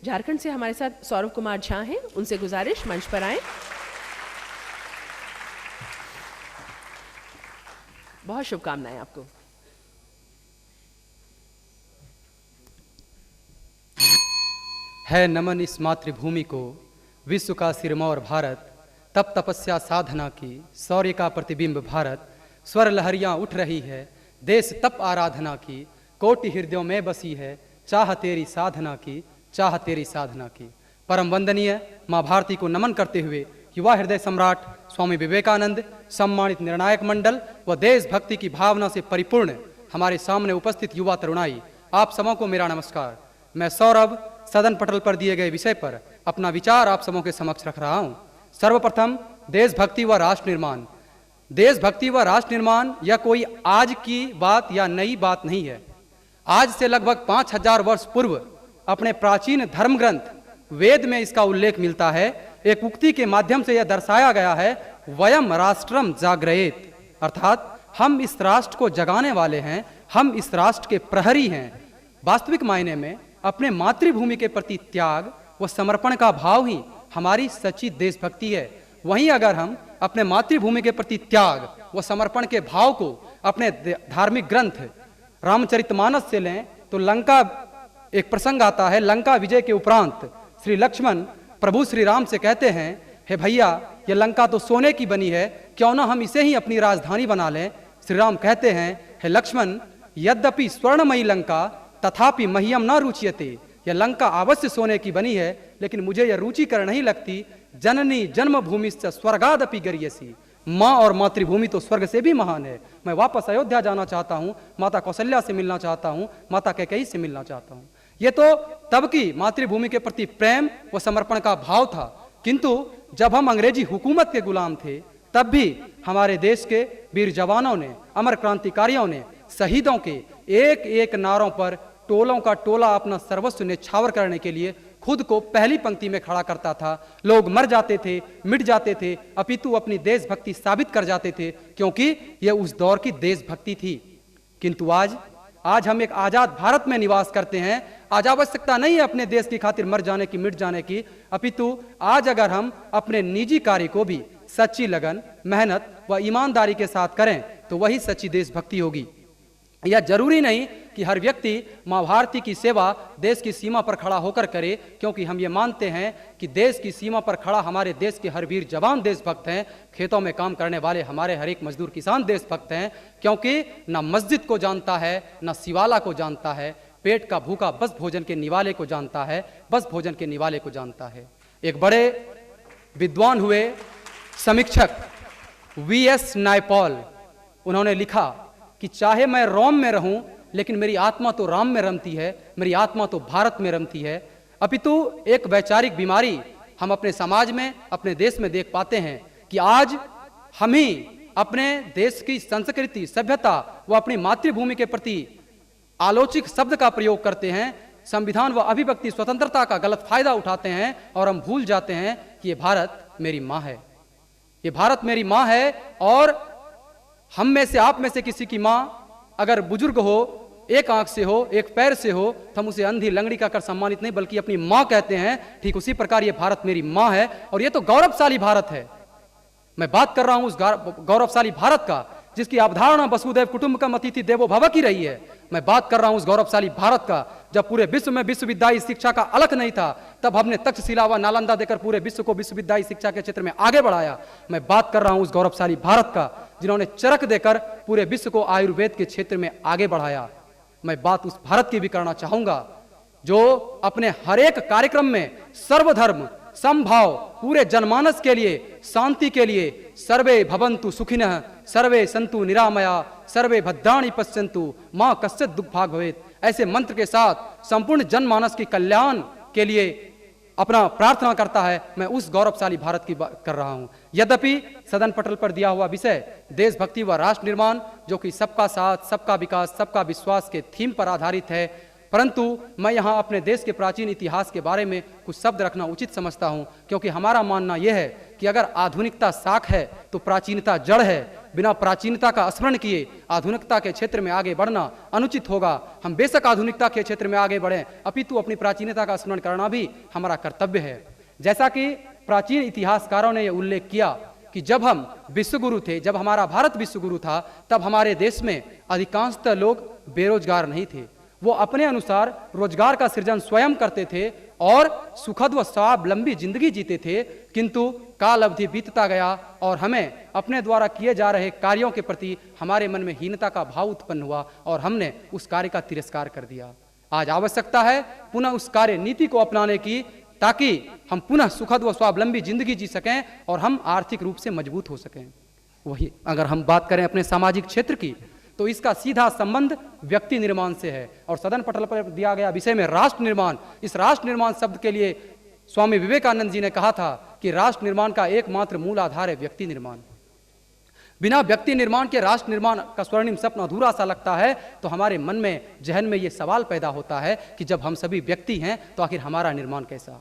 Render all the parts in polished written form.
झारखंड से हमारे साथ सौरभ कुमार झा हैं, उनसे गुजारिश मंच पर आएं। बहुत शुभकामनाएं आपको। है नमन इस मातृभूमि को, विश्व का सिरमौर भारत, तप तपस्या साधना की, शौर्य का प्रतिबिंब भारत, स्वर लहरियां उठ रही है, देश तप आराधना की, कोटि हृदयों में बसी है, चाह तेरी साधना की, चाह तेरी साधना की। परम वंदनीय माँ भारती को नमन करते हुए युवा हृदय सम्राट स्वामी विवेकानंद, सम्मानित निर्णायक मंडल व देशभक्ति की भावना से परिपूर्ण हमारे सामने उपस्थित युवा तरुणाई, आप सबों को मेरा नमस्कार। मैं सौरभ सदन पटल पर दिए गए विषय पर अपना विचार आप सबों के समक्ष रख रहा हूँ। सर्वप्रथम देशभक्ति व राष्ट्र निर्माण। देशभक्ति व राष्ट्र निर्माण यह कोई आज की बात या नई बात नहीं है। आज से लगभग 5000 वर्ष पूर्व अपने प्राचीन धर्म ग्रंथ वेद में इसका उल्लेख मिलता है। एक उक्ति के माध्यम से यह दर्शाया गया है, वयम राष्ट्रम जागृयेत, अर्थात हम इस राष्ट्र को जगाने वाले हैं, हम इस राष्ट्र के प्रहरी हैं। वास्तविक मायने में अपने मातृभूमि के प्रति त्याग व समर्पण का भाव ही हमारी सच्ची देशभक्ति है। वहीं अगर हम अपने मातृभूमि के प्रति त्याग व समर्पण के भाव को अपने धार्मिक ग्रंथ रामचरितमानस से लें तो लंका एक प्रसंग आता है। लंका विजय के उपरांत श्री लक्ष्मण प्रभु श्री राम से कहते हैं, हे भैया ये लंका तो सोने की बनी है, क्यों ना हम इसे ही अपनी राजधानी बना लें। श्री राम कहते हैं, हे लक्ष्मण यद्यपि स्वर्णमयी लंका तथापि मह्यम न रुच्यते, यह लंका अवश्य सोने की बनी है लेकिन मुझे यह रुचिकर नहीं लगती। जननी जन्मभूमि से स्वर्गादपि गरियसी, माँ और मातृभूमि तो स्वर्ग से भी महान है। मैं वापस अयोध्या जाना चाहता हूँ, माता कौशल्या से मिलना चाहता हूँ, माता कैकेयी से मिलना चाहता हूँ। ये तो तब की मातृभूमि के प्रति प्रेम व समर्पण का भाव था, किंतु जब हम अंग्रेजी हुकूमत के गुलाम थे तब भी हमारे देश के वीर जवानों ने, अमर क्रांतिकारियों ने, शहीदों के एक एक नारों पर टोलों का टोला अपना सर्वस्व न्यौछावर करने के लिए खुद को पहली पंक्ति में खड़ा करता था। लोग मर जाते थे, मिट जाते थे, अपितु अपनी देशभक्ति साबित कर जाते थे, क्योंकि यह उस दौर की देशभक्ति थी। किंतु आज हम एक आजाद भारत में निवास करते हैं। आज आवश्यकता नहीं है अपने देश की खातिर मर जाने की, मिट जाने की, अपितु आज अगर हम अपने निजी कार्य को भी सच्ची लगन, मेहनत व ईमानदारी के साथ करें तो वही सच्ची देशभक्ति होगी। यह जरूरी नहीं कि हर व्यक्ति माँ भारती की सेवा देश की सीमा पर खड़ा होकर करे, क्योंकि हम ये मानते हैं कि देश की सीमा पर खड़ा हमारे देश के हर वीर जवान देशभक्त हैं। खेतों में काम करने वाले हमारे हर एक मजदूर किसान देशभक्त हैं, क्योंकि न मस्जिद को जानता है, न शिवाला को जानता है, पेट का भूखा बस भोजन के निवाले को जानता है, बस भोजन के निवाले को जानता है। एक बड़े विद्वान हुए समीक्षक वी.एस. नायपॉल, उन्होंने लिखा कि चाहे मैं रोम में रहूं लेकिन मेरी आत्मा तो राम में रमती है, मेरी आत्मा तो भारत में रमती है। अपितु एक वैचारिक बीमारी हम अपने समाज में, अपने देश में देख पाते हैं कि आज हम ही अपने देश की संस्कृति, सभ्यता व अपनी मातृभूमि के प्रति आलोचित शब्द का प्रयोग करते हैं, संविधान व अभिव्यक्ति स्वतंत्रता का गलत फायदा उठाते हैं और हम भूल जाते हैं कि ये भारत मेरी माँ है, ये भारत मेरी माँ है। और हम में से, आप में से किसी की माँ अगर बुजुर्ग हो, एक आंख से हो, एक पैर से हो, तो हम उसे अंधी लंगड़ी कहकर सम्मानित नहीं बल्कि अपनी माँ कहते हैं। ठीक उसी प्रकार ये भारत मेरी माँ है और ये तो गौरवशाली भारत है। मैं बात कर रहा हूं उस गौरवशाली भारत का जिसकी अवधारणा वसुधैव कुटुंबकम अतिथि देवो भव की रही है। मैं बात कर रहा हूं उस गौरवशाली भारत का जब पूरे विश्व में विश्वविद्यालय शिक्षा का अलख नहीं था, तब हमने तक्षशिला व नालंदा देकर पूरे विश्व को विश्वविद्यालय शिक्षा के क्षेत्र में आगे बढ़ाया। मैं बात कर रहा हूं उस गौरवशाली भारत का जिन्होंने चरक देकर पूरे विश्व को आयुर्वेद के क्षेत्र में आगे बढ़ाया। मैं बात उस भारत की भी करना चाहूंगा जो अपने हर एक कार्यक्रम में सर्वधर्म समभाव, पूरे जनमानस के लिए, शांति के लिए, सर्वे भवन्तु सुखिनः, सर्वे सन्तु निरामया, सर्वे भद्राणि पश्यन्तु, मां कश्चित् दुःखभाग् भवेत्, ऐसे मंत्र के साथ संपूर्ण जनमानस के कल्याण के लिए अपना प्रार्थना करता है। मैं उस गौरवशाली भारत की बात कर रहा हूं। यद्यपि सदन पटल पर दिया हुआ विषय देशभक्ति व राष्ट्र निर्माण, जो कि सबका साथ, सबका विकास, सबका विश्वास के थीम पर आधारित है, परंतु मैं यहाँ अपने देश के प्राचीन इतिहास के बारे में कुछ शब्द रखना उचित समझता हूँ, क्योंकि हमारा मानना यह है कि अगर आधुनिकता शाख है तो प्राचीनता जड़ है। बिना प्राचीनता का स्मरण किए आधुनिकता के क्षेत्र में आगे बढ़ना अनुचित होगा। हम बेशक आधुनिकता के क्षेत्र में आगे बढ़ें, अपितु अपनी प्राचीनता का स्मरण करना भी हमारा कर्तव्य है। जैसा कि प्राचीन इतिहासकारों ने यह उल्लेख किया कि जब हम विश्वगुरु थे, जब हमारा भारत विश्वगुरु था, तब हमारे देश में अधिकांशतः लोग बेरोजगार नहीं थे। वो अपने अनुसार रोजगार का सृजन स्वयं करते थे और सुखद व स्वावलंबी जिंदगी जीते थे। किंतु काल अवधि बीतता गया और हमें अपने द्वारा किए जा रहे कार्यों के प्रति हमारे मन में हीनता का भाव उत्पन्न हुआ और हमने उस कार्य का तिरस्कार कर दिया। आज आवश्यकता है पुनः उस कार्य नीति को अपनाने की, ताकि हम पुनः सुखद व स्वावलंबी जिंदगी जी सकें और हम आर्थिक रूप से मजबूत हो सकें। वही अगर हम बात करें अपने सामाजिक क्षेत्र की, तो इसका सीधा संबंध व्यक्ति निर्माण से है और सदन पटल पर दिया गया विषय में राष्ट्र निर्माण। इस राष्ट्र निर्माण शब्द के लिए स्वामी विवेकानंद जी ने कहा था कि राष्ट्र निर्माण का एकमात्र मूल आधार है व्यक्ति निर्माण। बिना व्यक्ति निर्माण के राष्ट्र निर्माण का स्वर्णिम स्वप्न अधूरा सा लगता है। तो हमारे मन में, जहन में ये सवाल पैदा होता है कि जब हम सभी व्यक्ति हैं तो आखिर हमारा निर्माण कैसा।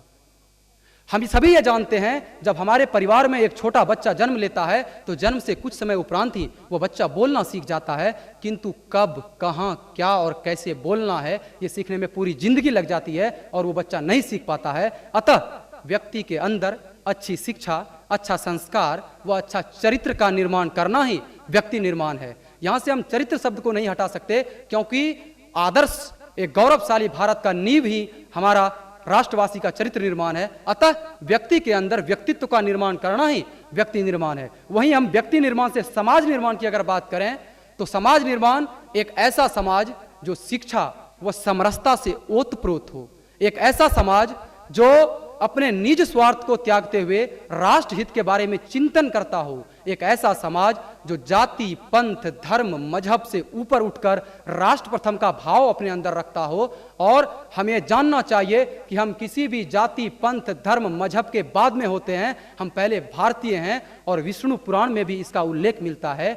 हम सभी ये जानते हैं, जब हमारे परिवार में एक छोटा बच्चा जन्म लेता है तो जन्म से कुछ समय उपरांत ही वो बच्चा बोलना सीख जाता है, किंतु कब, कहाँ, क्या और कैसे बोलना है ये सीखने में पूरी जिंदगी लग जाती है और वो बच्चा नहीं सीख पाता है। अतः व्यक्ति के अंदर अच्छी शिक्षा, अच्छा संस्कार व अच्छा चरित्र का निर्माण करना ही व्यक्ति निर्माण है। यहां से हम चरित्र शब्द को नहीं हटा सकते, क्योंकि आदर्श एक गौरवशाली भारत का नींव ही हमारा राष्ट्रवासी का चरित्र निर्माण है। अतः व्यक्ति के अंदर व्यक्तित्व का निर्माण करना ही व्यक्ति निर्माण है। वहीं हम व्यक्ति निर्माण से समाज निर्माण की अगर बात करें तो समाज निर्माण एक ऐसा समाज जो शिक्षा व समरसता से ओतप्रोत हो, एक ऐसा समाज जो अपने निज स्वार्थ को त्यागते हुए राष्ट्र हित के बारे में चिंतन करता हो, एक ऐसा समाज जो जाति, पंथ, धर्म, मजहब से ऊपर उठकर राष्ट्र प्रथम का भाव अपने अंदर रखता हो। और हमें जानना चाहिए कि हम किसी भी जाति, पंथ, धर्म, मजहब के बाद में होते हैं, हम पहले भारतीय हैं। और विष्णु पुराण में भी इसका उल्लेख मिलता है,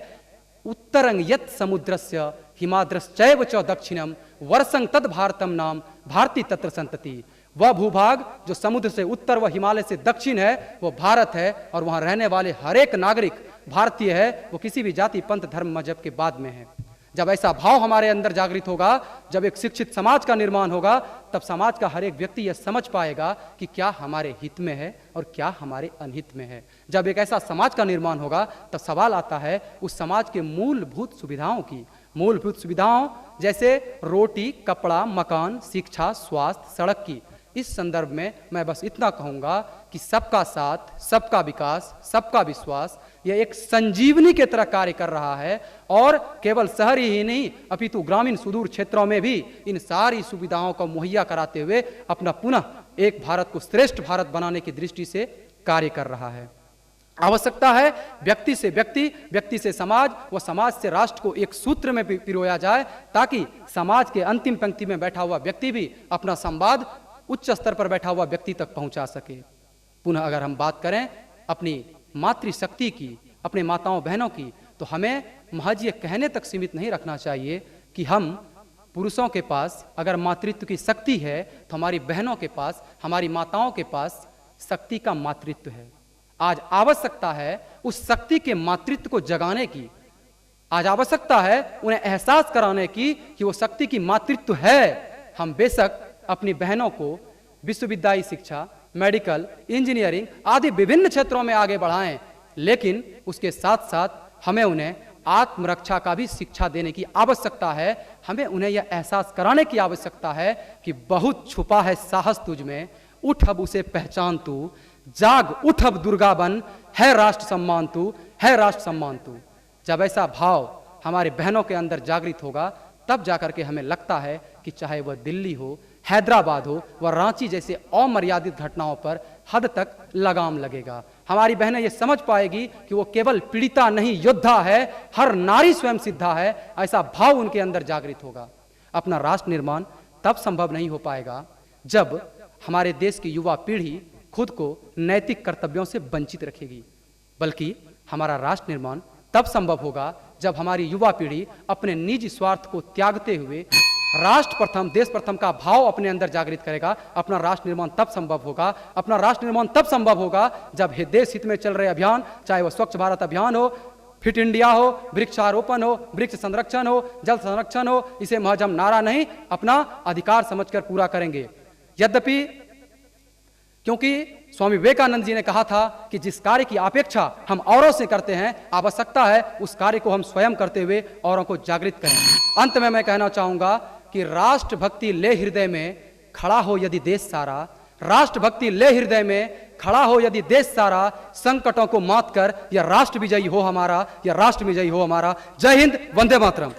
उत्तरंग यत् समुद्रस्य हिमाद्रश्चैव च दक्षिणम वर्षं तद भारतम नाम भारती तत्र संतति। वह भूभाग जो समुद्र से उत्तर व हिमालय से दक्षिण है वो भारत है, और वहां रहने वाले हर एक नागरिक भारतीय है, वो किसी भी जाति, पंथ, धर्म, मजहब के बाद में है। जब ऐसा भाव हमारे अंदर जागृत होगा, जब एक शिक्षित समाज का निर्माण होगा, तब समाज का हर एक व्यक्ति यह समझ पाएगा कि क्या हमारे हित में है और क्या हमारे अनहित में है। जब एक ऐसा समाज का निर्माण होगा तब सवाल आता है उस समाज के मूलभूत सुविधाओं की। मूलभूत सुविधाओं जैसे रोटी, कपड़ा, मकान, शिक्षा, स्वास्थ्य, सड़क की। इस संदर्भ में मैं बस इतना कहूंगा कि सबका साथ, सबका विकास, सबका विश्वास यह एक संजीवनी के तरह कार्य कर रहा है, और केवल शहरी ही नहीं अपितु ग्रामीण सुदूर क्षेत्रों में भी इन सारी सुविधाओं को मुहैया कराते हुए अपना पुनः एक भारत को श्रेष्ठ भारत बनाने की दृष्टि से कार्य कर रहा है। आवश्यकता है व्यक्ति से व्यक्ति, व्यक्ति से समाज व समाज से राष्ट्र को एक सूत्र में पिरोया जाए, ताकि समाज के अंतिम पंक्ति में बैठा हुआ व्यक्ति भी अपना संवाद उच्च स्तर पर बैठा हुआ व्यक्ति तक पहुंचा सके। पुनः अगर हम बात करें अपनी मातृशक्ति की, अपने माताओं बहनों की, तो हमें महज ये कहने तक सीमित नहीं रखना चाहिए कि हम पुरुषों के पास अगर मातृत्व की शक्ति है तो हमारी बहनों के पास, हमारी माताओं के पास शक्ति का मातृत्व है। आज आवश्यकता है उस शक्ति के मातृत्व को जगाने की। आज आवश्यकता है उन्हें एहसास कराने की कि वो शक्ति की मातृत्व है। हम बेशक अपनी बहनों को विश्वविद्यालय शिक्षा, मेडिकल, इंजीनियरिंग आदि विभिन्न क्षेत्रों में आगे बढ़ाएं, लेकिन उसके साथ साथ हमें उन्हें आत्मरक्षा का भी शिक्षा देने की आवश्यकता है। हमें उन्हें यह एहसास कराने की आवश्यकता है कि बहुत छुपा है साहस तुझ में, उठ अब उसे पहचान तू, जाग उठ अब दुर्गा बन, है राष्ट्र सम्मान तू, है राष्ट्र सम्मान तू। जब ऐसा भाव हमारे बहनों के अंदर जागृत होगा, तब जाकर के हमें लगता है कि चाहे वह दिल्ली हो, हैदराबाद हो व रांची जैसे अमर्यादित घटनाओं पर हद तक लगाम लगेगा। हमारी बहनें ये समझ पाएगी कि वो केवल पीड़िता नहीं, योद्धा है, हर नारी स्वयं सिद्धा है। ऐसा भाव उनके अंदर जागृत होगा। अपना राष्ट्र निर्माण तब संभव नहीं हो पाएगा जब हमारे देश की युवा पीढ़ी खुद को नैतिक कर्तव्यों से वंचित रखेगी, बल्कि हमारा राष्ट्र निर्माण तब संभव होगा जब हमारी युवा पीढ़ी अपने निजी स्वार्थ को त्यागते हुए राष्ट्र प्रथम, देश प्रथम का भाव अपने अंदर जागृत करेगा। अपना राष्ट्र निर्माण तब संभव होगा, अपना राष्ट्र निर्माण तब संभव होगा जब देश हित में चल रहे अभियान, चाहे वह स्वच्छ भारत अभियान हो, फिट इंडिया हो, वृक्षारोपण हो, वृक्ष संरक्षण हो, जल संरक्षण हो, इसे महज हम नारा नहीं अपना अधिकार समझकर पूरा करेंगे। यद्यपि क्योंकि स्वामी विवेकानंद जी ने कहा था कि जिस कार्य की अपेक्षा हम औरों से करते हैं, आवश्यकता है उस कार्य को हम स्वयं करते हुए औरों को जागृत करें। अंत में मैं कहना चाहूंगा कि राष्ट्रभक्ति ले हृदय में खड़ा हो यदि देश सारा, राष्ट्रभक्ति ले हृदय में खड़ा हो यदि देश सारा, संकटों को मात कर यह राष्ट्र विजयी हो हमारा, यह राष्ट्र विजयी हो हमारा। जय हिंद, वंदे मातरम।